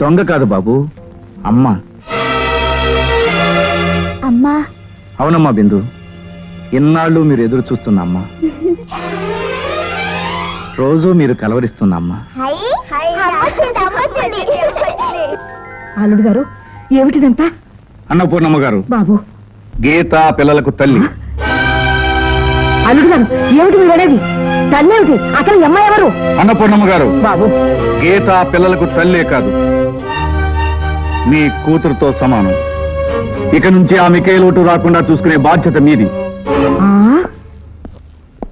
దొంగ కాదు బాబు, అమ్మ. అమ్మా? అవునమ్మా బిందు, ఇన్నాళ్ళు మీరు ఎదురు చూస్తున్న అమ్మ, రోజు మీరు కలవరిస్తున్న అమ్మ. అల్లుడు గారు, ఏమిటిదంతా? అన్నపూర్ణమ్మ గారు, బాబు గీత పిల్లలకు తల్లి. అల్లుడు గారు, ఏమిటి మీరు అనేది? తల్లేమిటి? అసలు అమ్మ ఎవరు? అన్నపూర్ణమ్మ గారు, బాబు గీత పిల్లలకు తల్లే కాదు, మీ కూతురుతో సమానం. ఇక నుంచి ఆమెకే లోటు రాకుండా చూసుకునే బాధ్యత మీది. ఆ